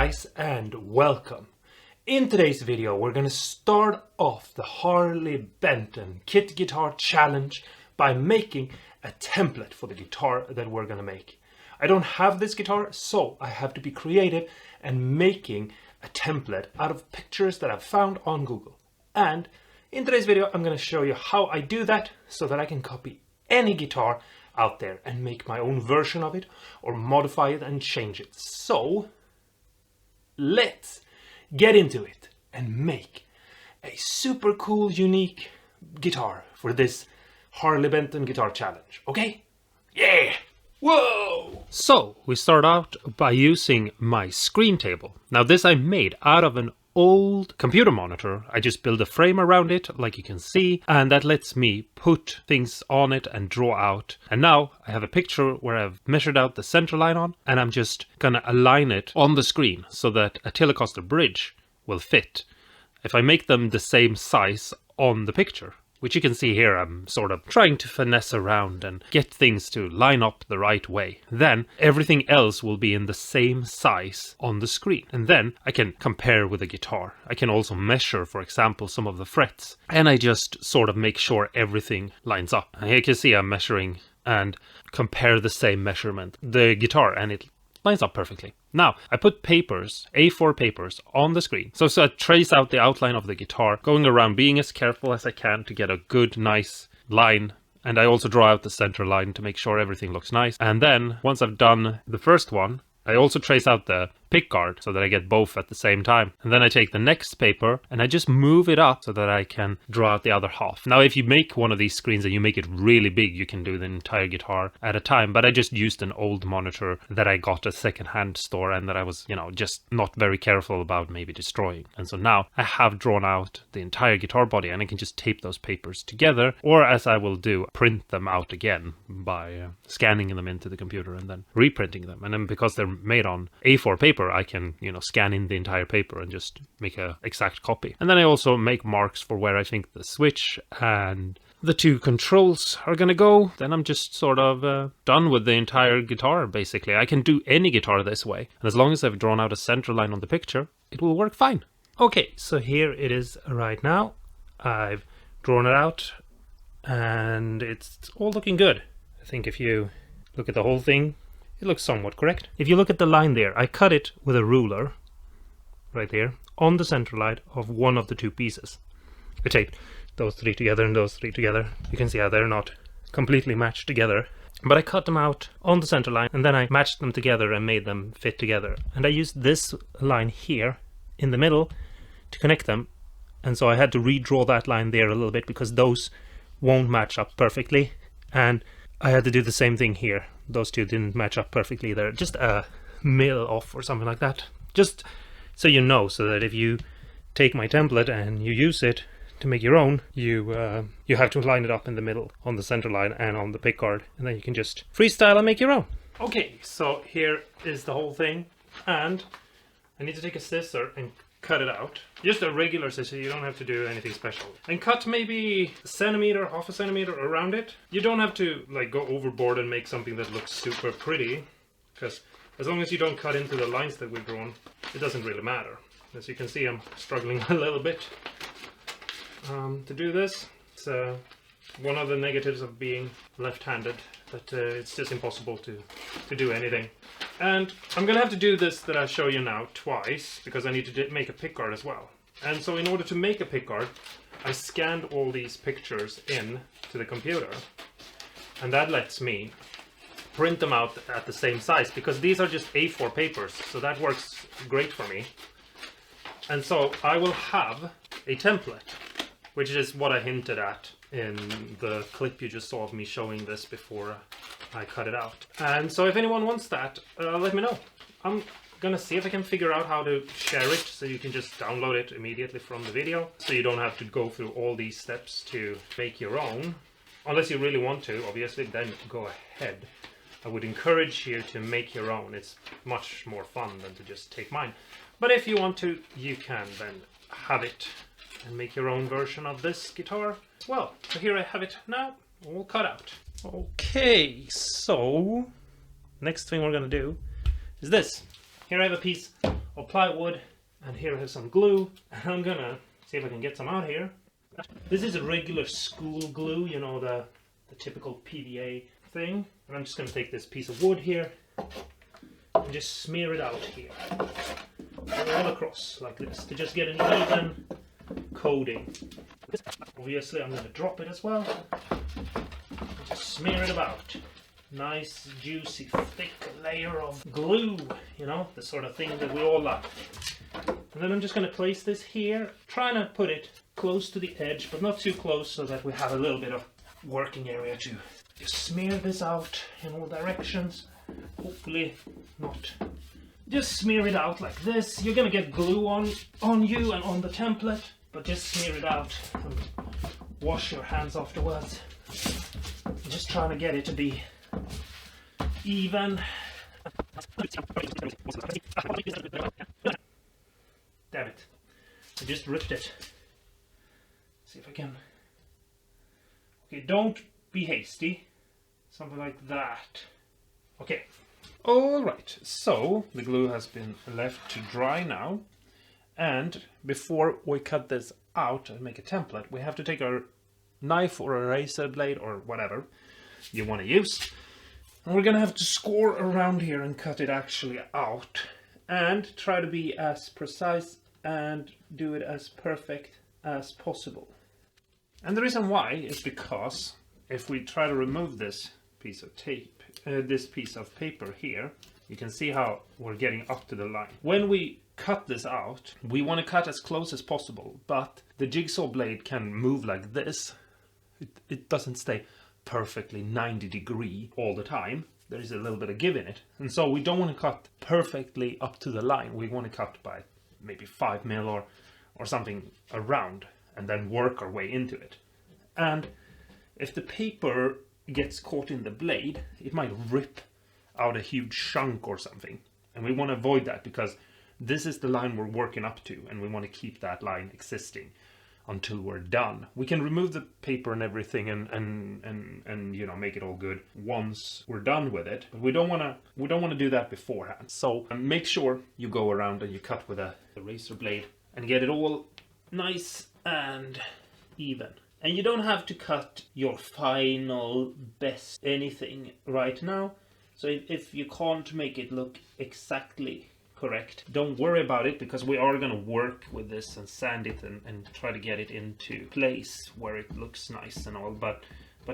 guys, and welcome. In today's video we're going to start off the Harley Benton kit guitar challenge by making a template for the guitar that we're going to make. I don't have this guitar, so I have to be creative and making a template out of pictures that I've found on Google. And in today's video I'm going to show you how I do that so that I can copy any guitar out there and make my own version of it or modify it and change it. So let's get into it and make a super cool, unique guitar for this Harley Benton guitar challenge, okay? Yeah! Whoa! So we start out by using my screen table. Now this I made out of an old computer monitor. I just built a frame around it, like you can see, and that lets me put things on it and draw out. And now I have a picture where I've measured out the center line on, and I'm just gonna align it on the screen so that a Telecaster bridge will fit. If I make them the same size on the picture, which you can see here, I'm sort of trying to finesse around and get things to line up the right way. Then everything else will be in the same size on the screen. And then I can compare with the guitar. I can also measure, for example, some of the frets. And I just sort of make sure everything lines up. And here you can see I'm measuring and compare the same measurement, the guitar, and it lines up perfectly. Now, I put papers, A4 papers, on the screen. So I trace out the outline of the guitar, going around being as careful as I can to get a good, nice line. And I also draw out the center line to make sure everything looks nice. And then, once I've done the first one, I also trace out the pick guard so that I get both at the same time. And then I take the next paper and I just move it up so that I can draw out the other half. Now, if you make one of these screens and you make it really big, you can do the entire guitar at a time. But I just used an old monitor that I got at a secondhand store and that I was, just not very careful about maybe destroying. And so now I have drawn out the entire guitar body and I can just tape those papers together, or as I will do, print them out again by scanning them into the computer and then reprinting them. And then because they're made on A4 paper, I can, scan in the entire paper and just make an exact copy. And then I also make marks for where I think the switch and the two controls are gonna go. Then I'm just sort of done with the entire guitar, basically. I can do any guitar this way. And as long as I've drawn out a center line on the picture, it will work fine. Okay, so here it is right now. I've drawn it out and it's all looking good. I think if you look at the whole thing, it looks somewhat correct. If you look at the line there, I cut it with a ruler, right there, on the center line of one of the two pieces. I taped those three together and those three together. You can see how they're not completely matched together. But I cut them out on the center line and then I matched them together and made them fit together. And I used this line here in the middle to connect them. And so I had to redraw that line there a little bit because those won't match up perfectly. And I had to do the same thing here. Those two didn't match up perfectly there. Just a mil off or something like that. Just so you know, so that if you take my template and you use it to make your own, you have to line it up in the middle on the center line and on the pick guard, and then you can just freestyle and make your own. Okay, so here is the whole thing, and I need to take a scissor and cut it out. Just a regular scissor, you don't have to do anything special. And cut maybe a centimeter, half a centimeter around it. You don't have to go overboard and make something that looks super pretty, because as long as you don't cut into the lines that we've drawn, it doesn't really matter. As you can see, I'm struggling a little bit to do this. It's one of the negatives of being left-handed, that it's just impossible to do anything. And I'm gonna have to do this that I show you now twice, because I need to make a pickguard as well. And so in order to make a pickguard, I scanned all these pictures in to the computer, and that lets me print them out at the same size, because these are just A4 papers, so that works great for me. And so I will have a template, which is what I hinted at in the clip you just saw of me showing this before I cut it out. And so if anyone wants that, let me know. I'm gonna see if I can figure out how to share it so you can just download it immediately from the video, so you don't have to go through all these steps to make your own. Unless you really want to, obviously, then go ahead. I would encourage you to make your own. It's much more fun than to just take mine. But if you want to, you can then have it and make your own version of this guitar. Well, so here I have it now, all cut out. Okay, so next thing we're gonna do is this. Here I have a piece of plywood, and here I have some glue, and I'm gonna see if I can get some out here. This is a regular school glue, you know, the typical PVA thing. And I'm just gonna take this piece of wood here and just smear it out here, all across like this, to just get an even coating. Obviously I'm gonna drop it as well. Just smear it about. Nice, juicy, thick layer of glue, you know, the sort of thing that we all like. And then I'm just going to place this here, trying to put it close to the edge, but not too close, so that we have a little bit of working area to just smear this out in all directions. Hopefully not. Just smear it out like this. You're going to get glue on you and on the template, but just smear it out and wash your hands afterwards. I'm just trying to get it to be even. Damn it. I just ripped it. See if I can. Okay, don't be hasty. Something like that. Okay. Alright, so the glue has been left to dry now. And before we cut this out and make a template, we have to take our knife or a razor blade or whatever you want to use. And we're going to have to score around here and cut it actually out. And try to be as precise and do it as perfect as possible. And the reason why is because if we try to remove this piece of tape, this piece of paper here, you can see how we're getting up to the line. When we cut this out, we want to cut as close as possible, but the jigsaw blade can move like this. It doesn't stay perfectly 90 degree all the time. There is a little bit of give in it. And so we don't want to cut perfectly up to the line. We want to cut by maybe 5 mil or something around, and then work our way into it. And if the paper gets caught in the blade, it might rip out a huge chunk or something. And we want to avoid that, because this is the line we're working up to, and we want to keep that line existing until we're done. We can remove the paper and everything and you know, make it all good once we're done with it. But we don't want to do that beforehand. So make sure you go around and you cut with a razor blade and get it all nice and even. And you don't have to cut your final best anything right now. So if you can't make it look exactly correct, don't worry about it, because we are going to work with this and sand it and try to get it into place where it looks nice and all, but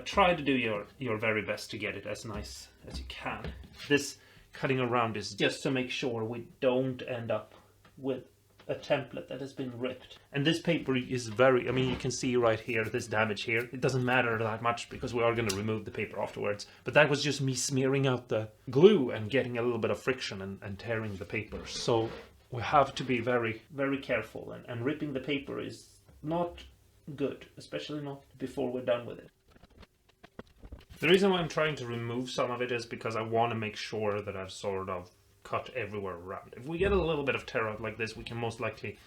try to do your very best to get it as nice as you can. This cutting around is just to make sure we don't end up with a template that has been ripped. And this paper is very, I mean, you can see right here, this damage here. It doesn't matter that much because we are going to remove the paper afterwards. But that was just me smearing out the glue and getting a little bit of friction and tearing the paper. So we have to be very, very careful. And ripping the paper is not good, especially not before we're done with it. The reason why I'm trying to remove some of it is because I want to make sure that I've sort of cut everywhere around. If we get a little bit of tear out like this, we can most likely,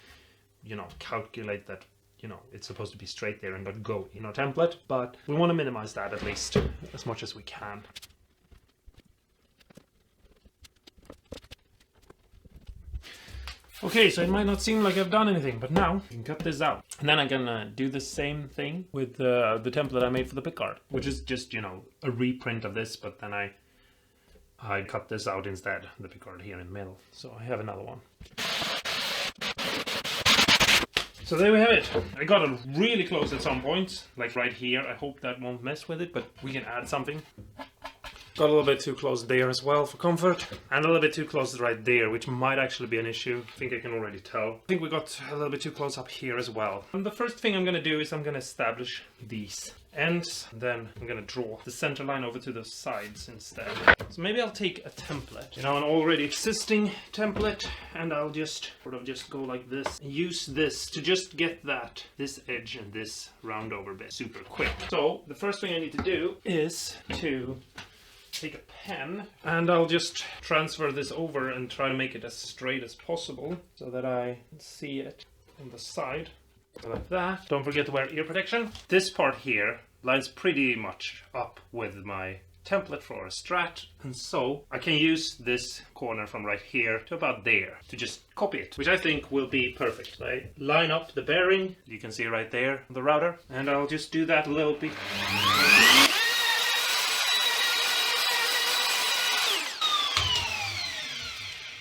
you know, calculate that, you know, it's supposed to be straight there and not go in our template, but we want to minimize that at least as much as we can. Okay, so it might not seem like I've done anything, but now I can cut this out. And then I'm gonna do the same thing with the template I made for the pickguard, which is just, you know, a reprint of this, but then I cut this out instead, the pickguard here in the middle. So I have another one. So there we have it. I got it really close at some points, like right here. I hope that won't mess with it, but we can add something. Got a little bit too close there as well for comfort, and a little bit too close right there, which might actually be an issue. I think I can already tell. I think we got a little bit too close up here as well. And the first thing I'm going to do is I'm going to establish these ends, then I'm going to draw the center line over to the sides instead. So maybe I'll take a template, you know, an already existing template, and I'll just sort of just go like this. Use this to just get this edge and this round over bit super quick. So the first thing I need to do is to take a pen, and I'll just transfer this over and try to make it as straight as possible so that I see it on the side. So like that. Don't forget to wear ear protection. This part here lines pretty much up with my template for a strat, and so I can use this corner from right here to about there to just copy it, which I think will be perfect. I line up the bearing, you can see right there on the router, and I'll just do that a little bit.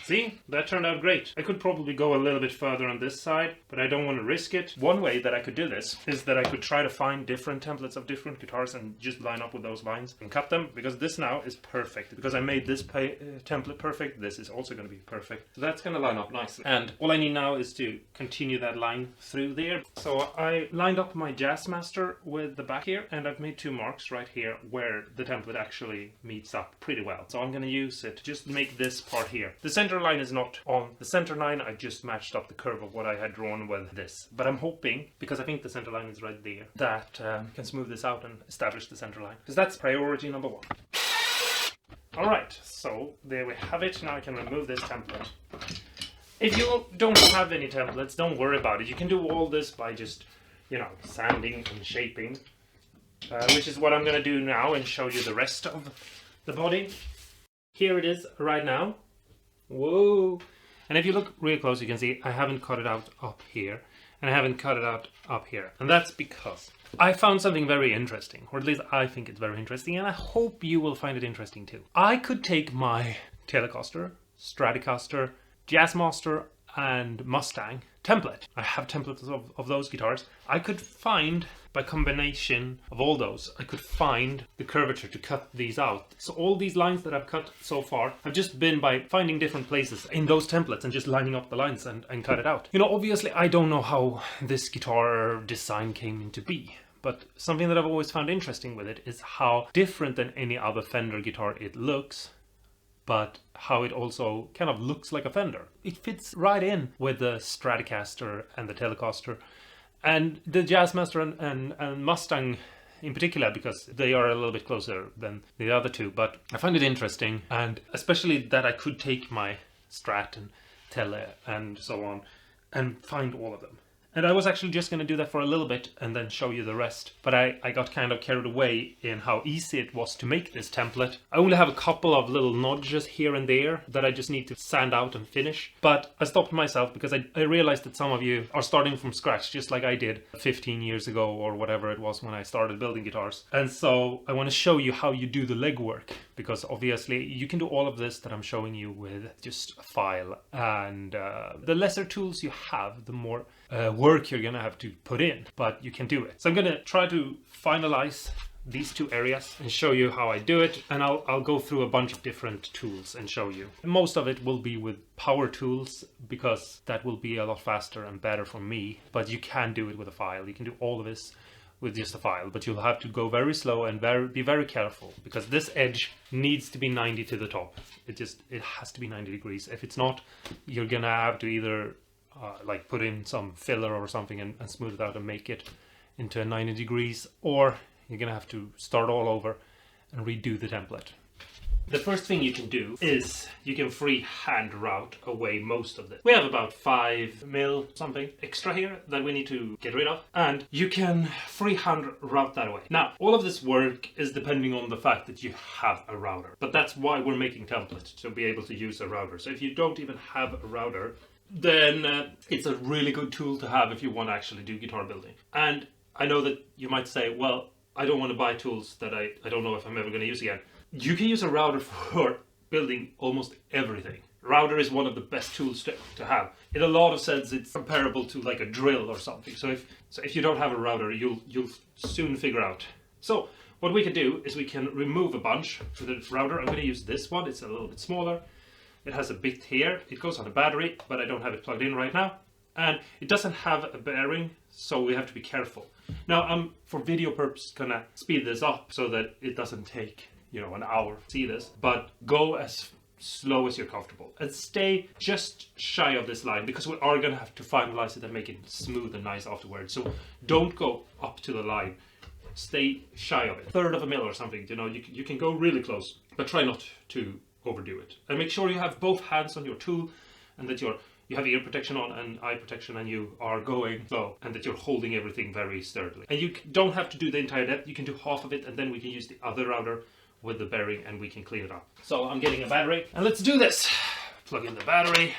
See, that turned out great. I could probably go a little bit further on this side, but I don't want to risk it. One way that I could do this is that I could try to find different templates of different guitars and just line up with those lines and cut them, because this now is perfect. Because I made this template perfect, this is also going to be perfect. So that's going to line up nicely. And all I need now is to continue that line through there. So I lined up my Jazzmaster with the back here, and I've made 2 marks right here where the template actually meets up pretty well. So I'm going to use it to just make this part here. The center line is not on the center line, I just matched up the curve of what I had drawn with this. But I'm hoping, because I think the center line is right there, that I can smooth this out and establish the center line. Because that's priority number 1. Alright, so there we have it. Now I can remove this template. If you don't have any templates, don't worry about it. You can do all this by just, you know, sanding and shaping. Which is what I'm going to do now and show you the rest of the body. Here it is right now. Whoa! And if you look real close, you can see I haven't cut it out up here, and I haven't cut it out up here. And that's because I found something very interesting, or at least I think it's very interesting, and I hope you will find it interesting too. I could take my Telecaster, Stratocaster, Jazzmaster, and Mustang template. I have templates of those guitars. I could find, by combination of all those, I could find the curvature to cut these out. So all these lines that I've cut so far have just been by finding different places in those templates and just lining up the lines and cut it out. You know, obviously I don't know how this guitar design came into be. But something that I've always found interesting with it is how different than any other Fender guitar it looks, but how it also kind of looks like a Fender. It fits right in with the Stratocaster and the Telecaster and the Jazzmaster and Mustang in particular, because they are a little bit closer than the other two. But I find it interesting, and especially that I could take my Strat and Tele and so on and find all of them. And I was actually just going to do that for a little bit and then show you the rest. But I got kind of carried away in how easy it was to make this template. I only have a couple of little notches here and there that I just need to sand out and finish. But I stopped myself because I realized that some of you are starting from scratch, just like I did 15 years ago or whatever it was when I started building guitars. And so I want to show you how you do the legwork, because obviously you can do all of this that I'm showing you with just a file. And the lesser tools you have, the more work you're gonna have to put in, but you can do it. So I'm gonna try to finalize these 2 areas and show you how I do it, and I'll go through a bunch of different tools and show you. Most of it will be with power tools, because that will be a lot faster and better for me, but you can do it with a file. You can do all of this with just a file, but you'll have to go very slow and be very careful, because this edge needs to be 90 to the top. It has to be 90 degrees. If it's not, you're gonna have to either like put in some filler or something and smooth it out and make it into 90 degrees, or you're gonna have to start all over and redo the template. The first thing you can do is you can freehand route away most of this. We have about 5 mil something extra here that we need to get rid of, and you can freehand route that away. Now, all of this work is depending on the fact that you have a router, but that's why we're making templates, to be able to use a router. So if you don't even have a router, then it's a really good tool to have if you want to actually do guitar building. And I know that you might say, well, I don't want to buy tools that I don't know if I'm ever going to use again. You can use a router for building almost everything. Router is one of the best tools to have. In a lot of sense, it's comparable to like a drill or something. So if you don't have a router, you'll soon figure out. So what we can do is we can remove a bunch for the router. I'm going to use this one. It's a little bit smaller. It has a bit here. It goes on a battery, but I don't have it plugged in right now. And it doesn't have a bearing, so we have to be careful. Now, I'm, for video purposes, gonna speed this up so that it doesn't take, an hour to see this. But go as slow as you're comfortable. And stay just shy of this line, because we are gonna have to finalize it and make it smooth and nice afterwards. So don't go up to the line. Stay shy of it. 1/3 of a mil or something, you can go really close, but try not to overdo it. And make sure you have both hands on your tool, and that you have ear protection on and eye protection, and you are going slow, and that you're holding everything very sturdily. And you don't have to do the entire depth. You can do half of it, and then we can use the other router with the bearing and we can clean it up. So I'm getting a battery and let's do this. Plug in the battery.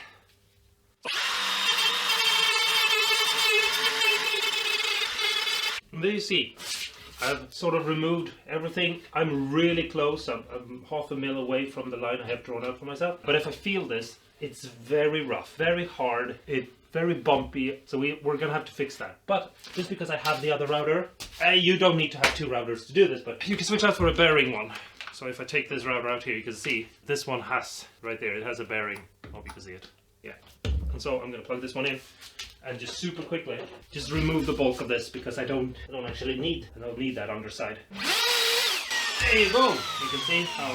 And there you see, I've sort of removed everything. I'm really close. I'm half a mil away from the line I have drawn out for myself. But if I feel this, it's very rough, very hard, it's very bumpy. So we're gonna have to fix that. But just because I have the other router, you don't need to have two routers to do this, but you can switch out for a bearing one. So if I take this router out here, you can see this one has, right there, it has a bearing. Hope you can see it. Yeah. And so I'm gonna plug this one in. And just super quickly, just remove the bulk of this because I don't actually need that underside. There you go. You can see how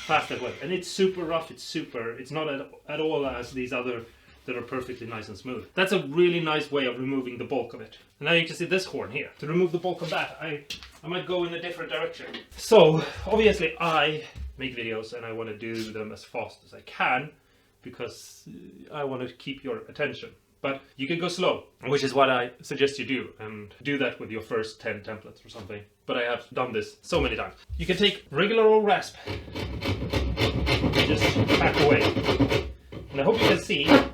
fast it went. And it's super rough, it's not at all as these other that are perfectly nice and smooth. That's a really nice way of removing the bulk of it. And now you can see this horn here. To remove the bulk of that, I might go in a different direction. So obviously I make videos and I want to do them as fast as I can because I want to keep your attention. But you can go slow, which is what I suggest you do, and do that with your first 10 templates or something. But I have done this so many times. You can take regular old rasp and just hack away. And I hope you can see that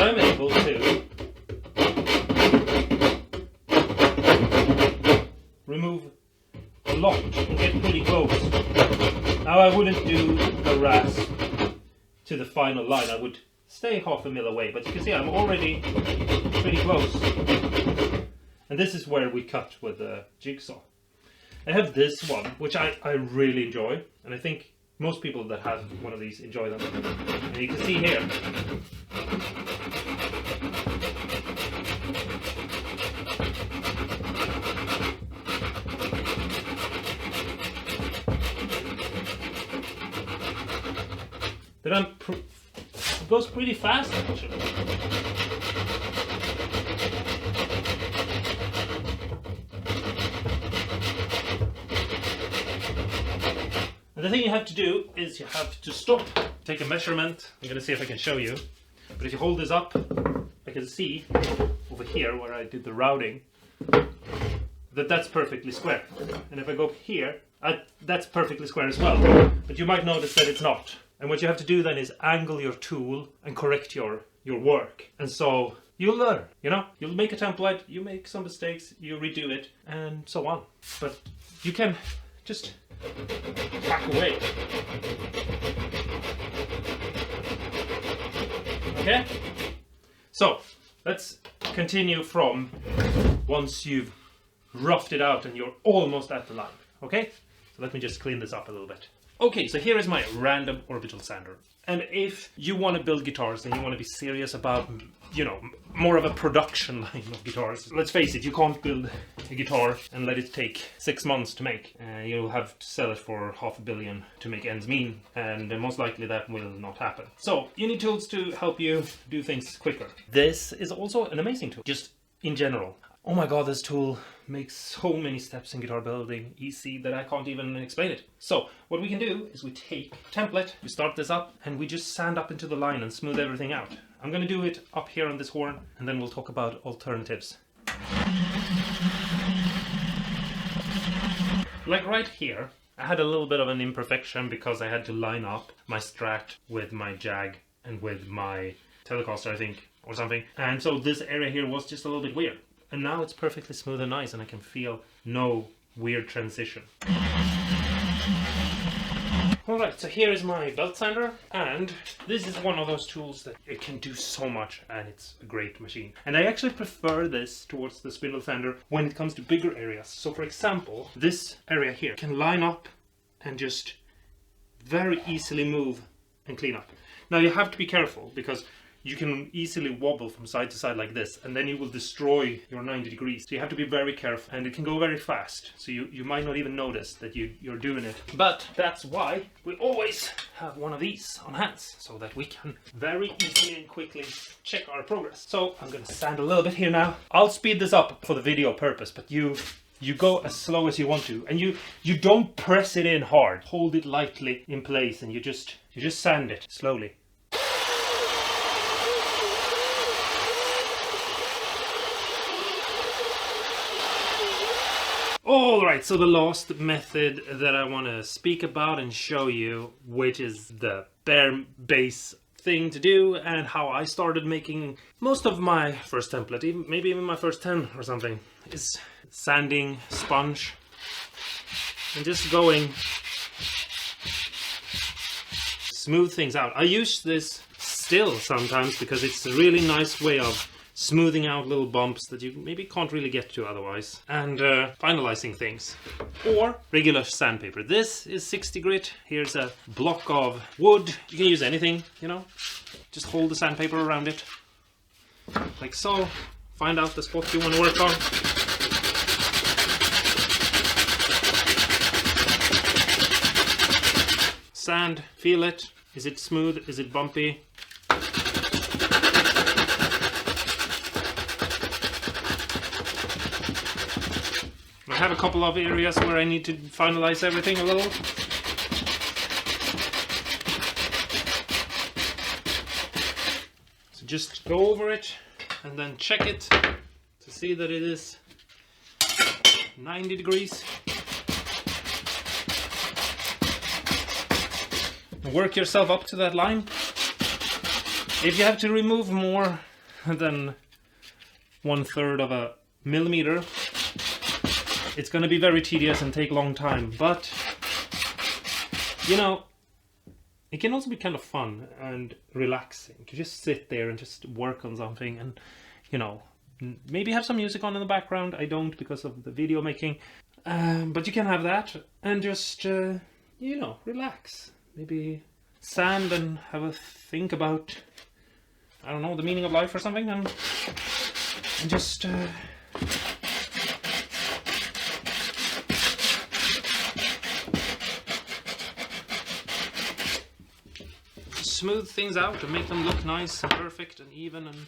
I'm able to remove a lot and get pretty close. Now I wouldn't do the rasp to the final line, I would stay half a mil away, but you can see I'm already pretty close. And this is where we cut with the jigsaw. I have this one, which I really enjoy, and I think most people that have one of these enjoy them. And you can see here, that it goes pretty fast actually. And the thing you have to do is you have to stop, take a measurement. I'm going to see if I can show you. But if you hold this up, I can see over here where I did the routing that that's perfectly square. And if I go here, that's perfectly square as well. But you might notice that it's not. And what you have to do then is angle your tool and correct your work. And so you'll learn, you know? You'll make a template, you make some mistakes, you redo it, and so on. But you can just hack away. Okay? So, let's continue from once you've roughed it out and you're almost at the line. Okay? So let me just clean this up a little bit. Okay, so here is my random orbital sander. And if you want to build guitars and you want to be serious about, you know, more of a production line of guitars, let's face it, you can't build a guitar and let it take 6 months to make. You'll have to sell it for $500 million to make ends meet, and most likely that will not happen. So you need tools to help you do things quicker. This is also an amazing tool, just in general. Oh my god, this tool makes so many steps in guitar building easy that I can't even explain it. So what we can do is we take a template, we start this up, and we just sand up into the line and smooth everything out. I'm going to do it up here on this horn, and then we'll talk about alternatives. Like right here, I had a little bit of an imperfection because I had to line up my Strat with my Jag and with my Telecaster, I think, or something. And so this area here was just a little bit weird. And now it's perfectly smooth and nice, and I can feel no weird transition. Alright, so here is my belt sander, and this is one of those tools that it can do so much, and it's a great machine. And I actually prefer this towards the spindle sander when it comes to bigger areas. So for example, this area here can line up and just very easily move and clean up. Now you have to be careful because you can easily wobble from side to side like this, and then you will destroy your 90 degrees. So you have to be very careful, and it can go very fast. So you might not even notice that you're doing it. But that's why we always have one of these on hands, so that we can very easily and quickly check our progress. So I'm gonna sand a little bit here now. I'll speed this up for the video purpose, but you go as slow as you want to, and you don't press it in hard. Hold it lightly in place, and you just sand it slowly. Alright, so the last method that I want to speak about and show you, which is the bare base thing to do and how I started making most of my first template, maybe even my first 10 or something, is sanding sponge and just going smooth things out. I use this still sometimes because it's a really nice way of smoothing out little bumps that you maybe can't really get to otherwise, and finalizing things. Or regular sandpaper. This is 60 grit. Here's a block of wood. You can use anything, you know. Just hold the sandpaper around it, like so. Find out the spot you want to work on. Sand, feel it. Is it smooth? Is it bumpy? I have a couple of areas where I need to finalize everything a little. So just go over it and then check it to see that it is 90 degrees. Work yourself up to that line. If you have to remove more than 1/3 of a millimeter, it's going to be very tedious and take a long time, but you know, it can also be kind of fun and relaxing to just sit there and just work on something, and you know, maybe have some music on in the background. I don't, because of the video making, but you can have that and just you know, relax, maybe sand and have a think about, I don't know, the meaning of life or something, and just smooth things out and make them look nice and perfect and even and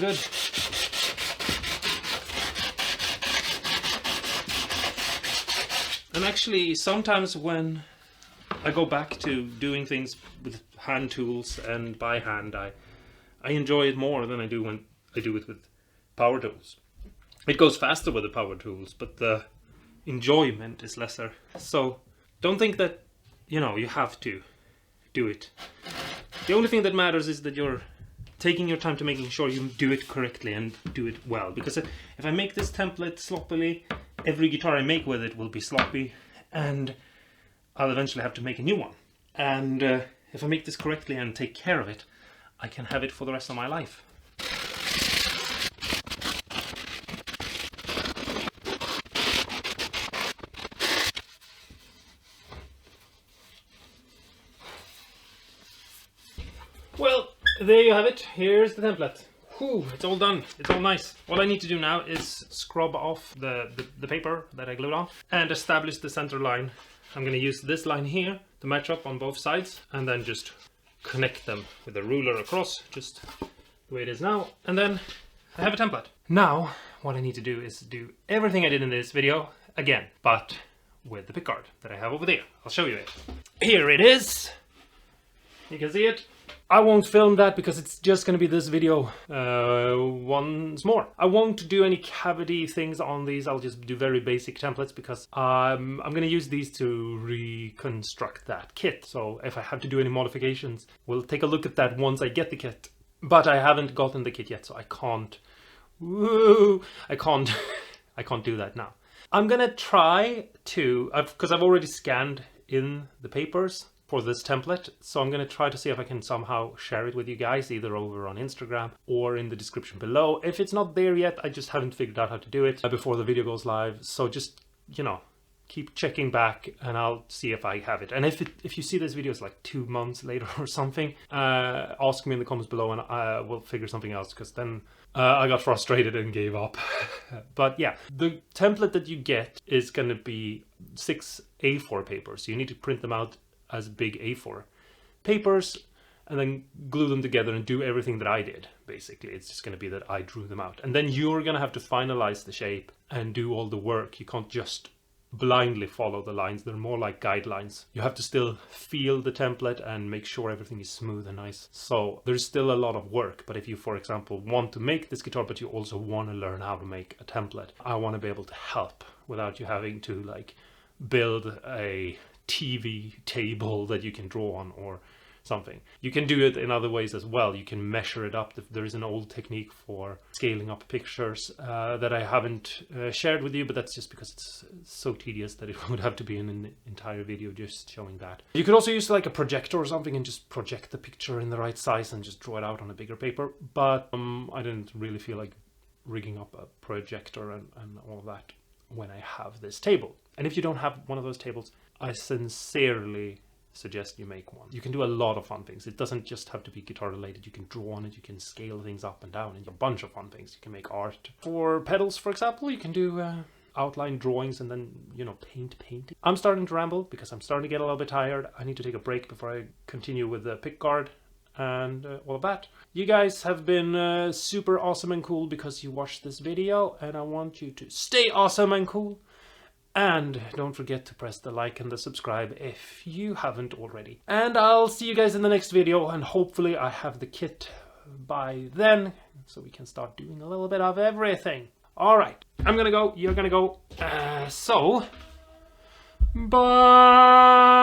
good. And actually, sometimes when I go back to doing things with hand tools and by hand, I enjoy it more than I do when I do it with power tools. It goes faster with the power tools, but the enjoyment is lesser. So don't think that, you know, you have to do it. The only thing that matters is that you're taking your time to making sure you do it correctly and do it well. Because if I make this template sloppily, every guitar I make with it will be sloppy, and I'll eventually have to make a new one. And if I make this correctly and take care of it, I can have it for the rest of my life. Well, there you have it. Here's the template. Whew, it's all done. It's all nice. All I need to do now is scrub off the paper that I glued on and establish the center line. I'm going to use this line here to match up on both sides, and then just connect them with a ruler across, just the way it is now. And then I have a template. Now, what I need to do is do everything I did in this video again, but with the pickguard that I have over there. I'll show you it. Here it is. You can see it. I won't film that because it's just going to be this video once more. I won't do any cavity things on these. I'll just do very basic templates because I'm going to use these to reconstruct that kit. So if I have to do any modifications, we'll take a look at that once I get the kit. But I haven't gotten the kit yet, so I can't. I can't do that now. I'm going to try to, because I've already scanned in the papers for this template, so I'm going to try to see if I can somehow share it with you guys, either over on Instagram or in the description below. If it's not there yet, I just haven't figured out how to do it before the video goes live, so just, you know, keep checking back and I'll see if I have it. And if you see this video is like 2 months later or something, ask me in the comments below and I will figure something else, because then I got frustrated and gave up. But yeah, the template that you get is going to be 6 A4 papers. So you need to print them out as big A4 papers and then glue them together and do everything that I did. Basically, it's just going to be that I drew them out, and then you're going to have to finalize the shape and do all the work. You can't just blindly follow the lines. They're more like guidelines. You have to still feel the template and make sure everything is smooth and nice. So there's still a lot of work. But if you, for example, want to make this guitar, but you also want to learn how to make a template, I want to be able to help without you having to like build a TV table that you can draw on or something. You can do it in other ways as well. You can measure it up. There is an old technique for scaling up pictures that I haven't shared with you, but that's just because it's so tedious that it would have to be an entire video just showing that. You could also use like a projector or something and just project the picture in the right size and just draw it out on a bigger paper, but I didn't really feel like rigging up a projector and all that when I have this table. And if you don't have one of those tables, I sincerely suggest you make one. You can do a lot of fun things. It doesn't just have to be guitar related. You can draw on it, you can scale things up and down, and a bunch of fun things. You can make art. For pedals, for example, you can do outline drawings and then, you know, painting. I'm starting to ramble because I'm starting to get a little bit tired. I need to take a break before I continue with the pick guard and all of that. You guys have been super awesome and cool because you watched this video, and I want you to stay awesome and cool. And don't forget to press the like and the subscribe if you haven't already. And I'll see you guys in the next video, and hopefully I have the kit by then, so we can start doing a little bit of everything. Alright, I'm gonna go, you're gonna go, so... bye!